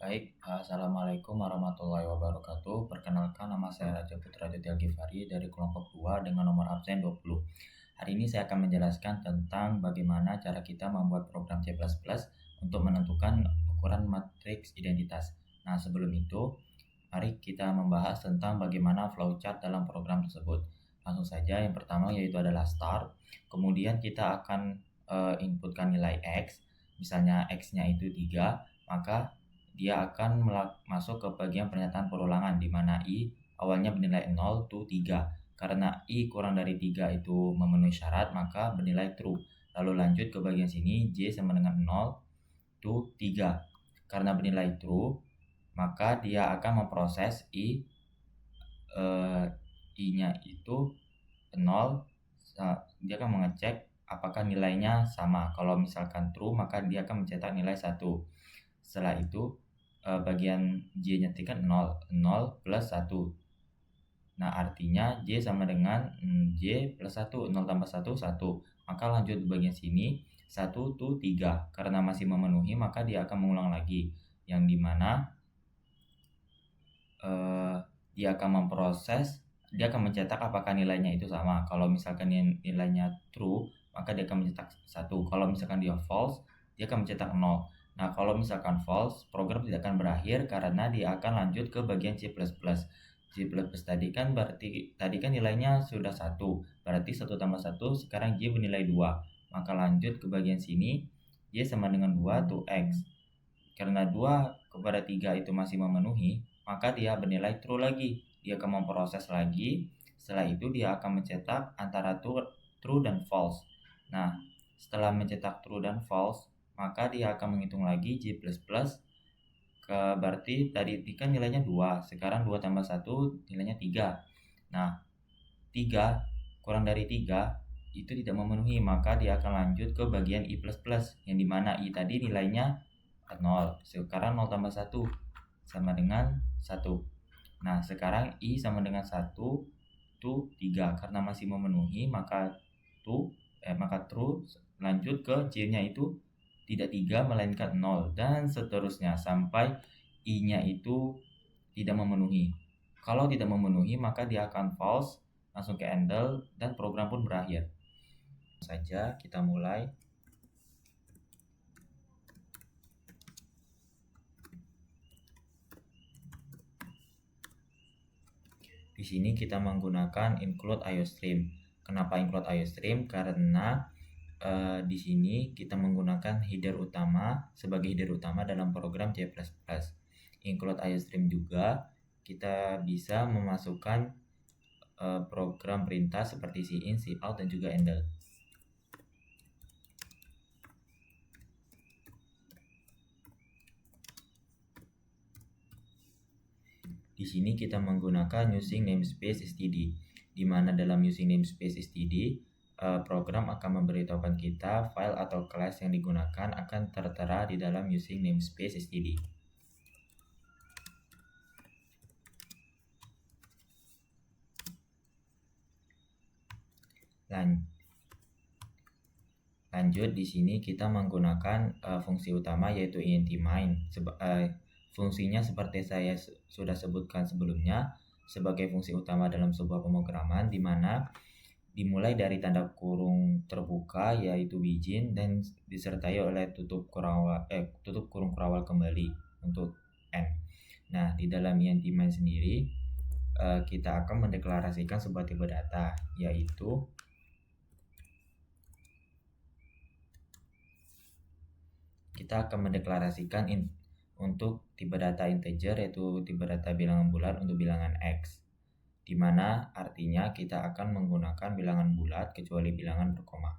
Assalamualaikum warahmatullahi wabarakatuh. Perkenalkan, nama saya Raja Putra Jati Algifari dari kelompok 2 dengan nomor absen 20. Hari ini saya akan menjelaskan tentang bagaimana cara kita membuat program C++ untuk menentukan ukuran matriks identitas. Nah, sebelum itu, mari kita membahas tentang bagaimana flowchart dalam program tersebut. Langsung saja, yang pertama yaitu adalah start. Kemudian kita akan inputkan nilai X. Misalnya X-nya itu 3, maka dia akan masuk ke bagian pernyataan perulangan di mana I awalnya bernilai 0 to 3. Karena I kurang dari 3 itu memenuhi syarat, maka bernilai true. Lalu lanjut ke bagian sini, J sama dengan 0 to 3. Karena bernilai true, maka dia akan memproses I-nya itu 0. Dia akan mengecek apakah nilainya sama. Kalau misalkan true, maka dia akan mencetak nilai 1. Setelah itu bagian J nyetikan 0 plus 1. Nah, artinya J sama dengan J plus 1, 0 tambah 1, 1. Maka lanjut di bagian sini, 1 to 3. Karena masih memenuhi, maka dia akan mengulang lagi. Yang dimana dia akan memproses, dia akan mencetak apakah nilainya itu sama. Kalau misalkan nilainya true, maka dia akan mencetak 1. Kalau misalkan dia false, dia akan mencetak 0. Nah, kalau misalkan false, program tidak akan berakhir karena dia akan lanjut ke bagian C++. C++ tadi kan nilainya sudah 1. Berarti 1 tambah 1, sekarang J bernilai 2. Maka lanjut ke bagian sini, J sama dengan 2 to X. Karena 2 kepada 3 itu masih memenuhi, maka dia bernilai true lagi. Dia akan memproses lagi. Setelah itu dia akan mencetak antara true dan false. Nah, setelah mencetak true dan false, maka dia akan menghitung lagi J++. Berarti tadi kan nilainya 2. Sekarang 2 tambah 1 nilainya 3. Nah, 3 kurang dari 3 itu tidak memenuhi, maka dia akan lanjut ke bagian I++, yang dimana I tadi nilainya 0. Sekarang 0 tambah 1 sama dengan 1. Nah, sekarang I sama dengan 1 to 3. Karena masih memenuhi, maka true. Lanjut ke J-nya itu tidak 3 melainkan 0, dan seterusnya sampai I-nya itu tidak memenuhi. Kalau tidak memenuhi, maka dia akan false, langsung ke handle, dan program pun berakhir. Saja kita mulai. Di sini kita menggunakan include IOStream. Kenapa include IOStream? Karena di sini kita menggunakan header utama sebagai header utama dalam program C++. Include IOStream juga kita bisa memasukkan program perintah seperti cin, cout, dan juga handle. Di sini kita menggunakan using namespace std, di mana dalam using namespace std program akan memberitahukan kita file atau kelas yang digunakan akan tertera di dalam using namespace std. Lanjut di sini kita menggunakan fungsi utama yaitu int main. Fungsinya seperti saya sudah sebutkan sebelumnya sebagai fungsi utama dalam sebuah pemrograman, di mana dimulai dari tanda kurung terbuka yaitu begin dan disertai oleh tutup kurung kurawal kembali untuk n. Nah, di dalam int main sendiri kita akan mendeklarasikan sebuah tipe data, yaitu kita akan mendeklarasikan untuk tipe data integer, yaitu tipe data bilangan bulat untuk bilangan X, di mana artinya kita akan menggunakan bilangan bulat kecuali bilangan berkoma.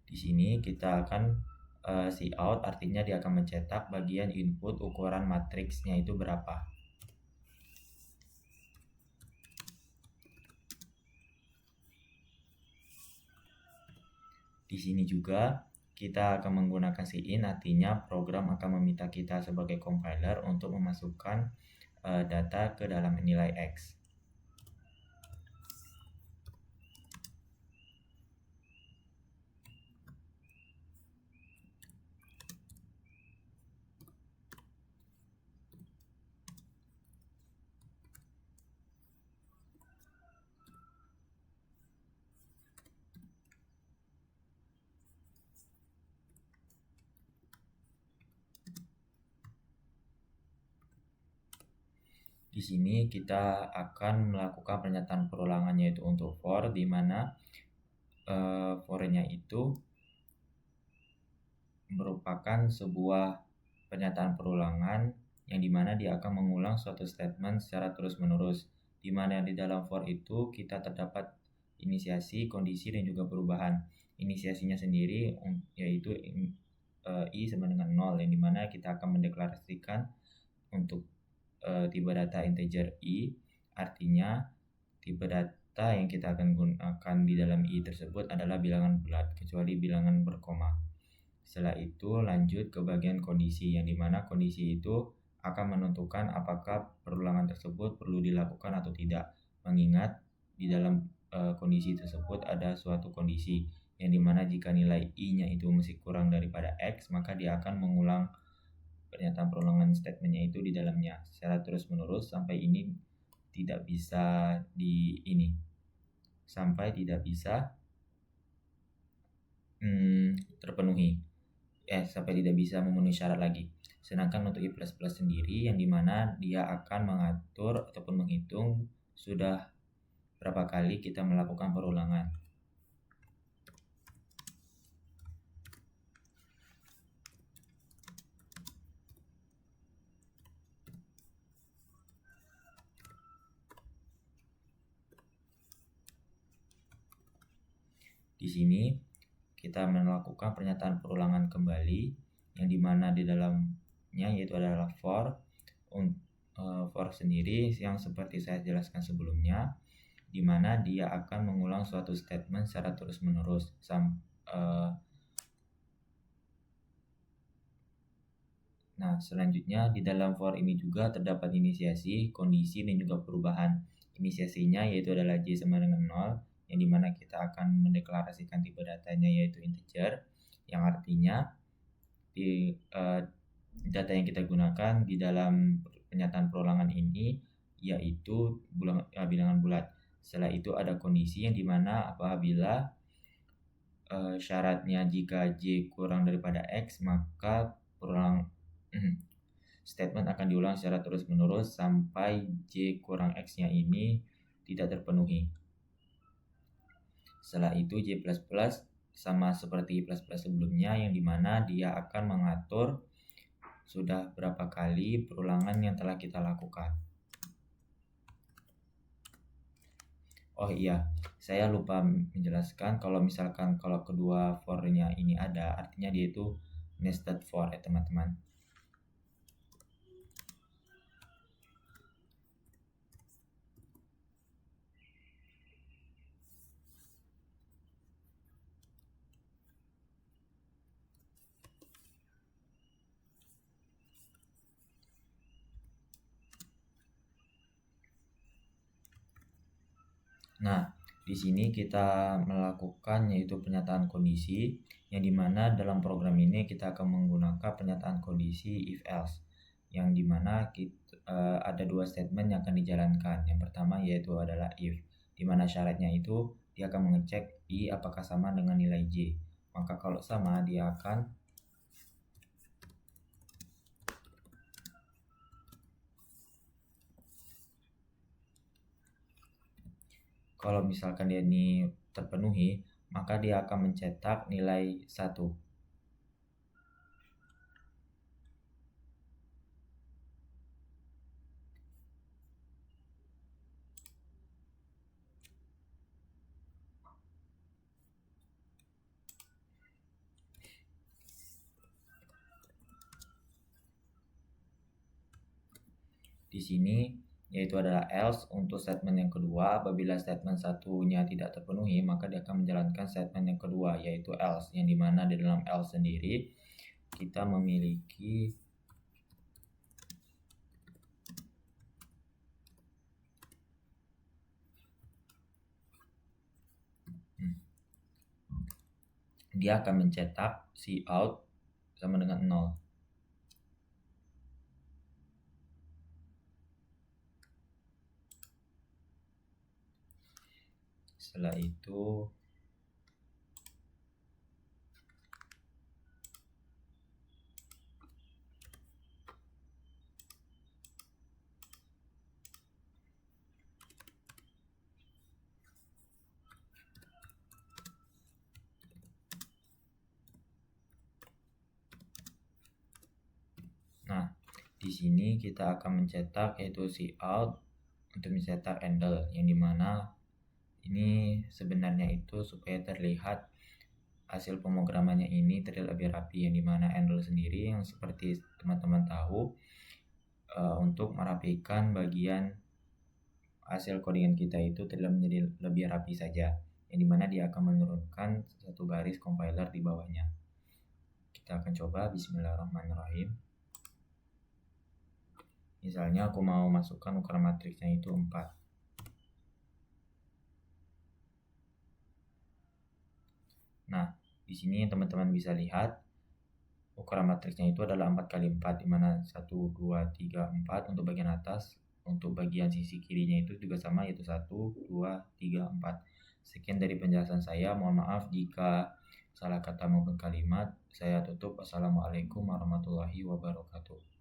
Di sini kita akan cout, artinya dia akan mencetak bagian input ukuran matriksnya itu berapa. Di sini juga kita akan menggunakan cin, artinya program akan meminta kita sebagai compiler untuk memasukkan data ke dalam nilai X. Di sini kita akan melakukan pernyataan perulangan, yaitu untuk for, di mana for-nya itu merupakan sebuah pernyataan perulangan yang dimana dia akan mengulang suatu statement secara terus-menerus, di mana di dalam for itu kita terdapat inisiasi, kondisi, dan juga perubahan. Inisiasinya sendiri yaitu i sama dengan 0, yang dimana kita akan mendeklarasikan untuk tipe data integer i, artinya tipe data yang kita akan gunakan di dalam i tersebut adalah bilangan bulat, kecuali bilangan berkoma. Setelah itu lanjut ke bagian kondisi, yang dimana kondisi itu akan menentukan apakah perulangan tersebut perlu dilakukan atau tidak, mengingat di dalam kondisi tersebut ada suatu kondisi, yang dimana jika nilai i-nya itu masih kurang daripada x, maka dia akan mengulang pernyataan perulangan statementnya itu di dalamnya secara terus menerus sampai ini tidak bisa terpenuhi, sampai tidak bisa memenuhi syarat lagi. Sedangkan untuk i++ sendiri, yang dimana dia akan mengatur ataupun menghitung sudah berapa kali kita melakukan perulangan. Di sini kita melakukan pernyataan perulangan kembali, yang dimana di dalamnya yaitu adalah for sendiri yang seperti saya jelaskan sebelumnya, dimana dia akan mengulang suatu statement secara terus-menerus. Nah, selanjutnya di dalam for ini juga terdapat inisiasi, kondisi, dan juga perubahan. Inisiasinya yaitu adalah j sama dengan 0, yang dimana kita akan mendeklarasikan tipe datanya yaitu integer, yang artinya di data yang kita gunakan di dalam pernyataan perulangan ini yaitu bilangan bulat. Setelah itu ada kondisi, yang dimana apabila syaratnya jika j kurang daripada x, maka statement akan diulang secara terus-menerus sampai j kurang x-nya ini tidak terpenuhi. Setelah itu j++ sama seperti i++ sebelumnya, yang dimana dia akan mengatur sudah berapa kali perulangan yang telah kita lakukan. Oh iya, saya lupa menjelaskan kalau misalkan kalau kedua for-nya ini ada, artinya dia itu nested for ya teman-teman. Nah, di sini kita melakukan yaitu pernyataan kondisi, yang dimana dalam program ini kita akan menggunakan pernyataan kondisi if else, yang dimana ada dua statement yang akan dijalankan. Yang pertama yaitu adalah if, dimana syaratnya itu dia akan mengecek i apakah sama dengan nilai j. Maka kalau sama, dia akan kalau misalkan dia ini terpenuhi, maka dia akan mencetak nilai 1. Di sini yaitu adalah else. Untuk statement yang kedua, apabila statement satunya tidak terpenuhi, maka dia akan menjalankan statement yang kedua, yaitu else, yang dimana di dalam else sendiri kita memiliki dia akan mencetak cout sama dengan 0. Setelah itu di sini kita akan mencetak yaitu cout untuk mencetak handle, yang dimana ini sebenarnya itu supaya terlihat hasil pemrogramannya ini terlihat lebih rapi, yang dimana handle sendiri yang seperti teman-teman tahu untuk merapikan bagian hasil codingan kita itu terlihat menjadi lebih rapi saja, yang dimana dia akan menurunkan satu baris compiler di bawahnya. Kita akan coba. Bismillahirrahmanirrahim. Misalnya aku mau masukkan ukuran matriksnya itu 4. Nah, di sini teman-teman bisa lihat ukuran matriksnya itu adalah 4 kali 4, dimana 1, 2, 3, 4 untuk bagian atas. Untuk bagian sisi kirinya itu juga sama, yaitu 1, 2, 3, 4. Sekian dari penjelasan saya. Mohon maaf jika salah kata maupun kalimat. Saya tutup. Assalamualaikum warahmatullahi wabarakatuh.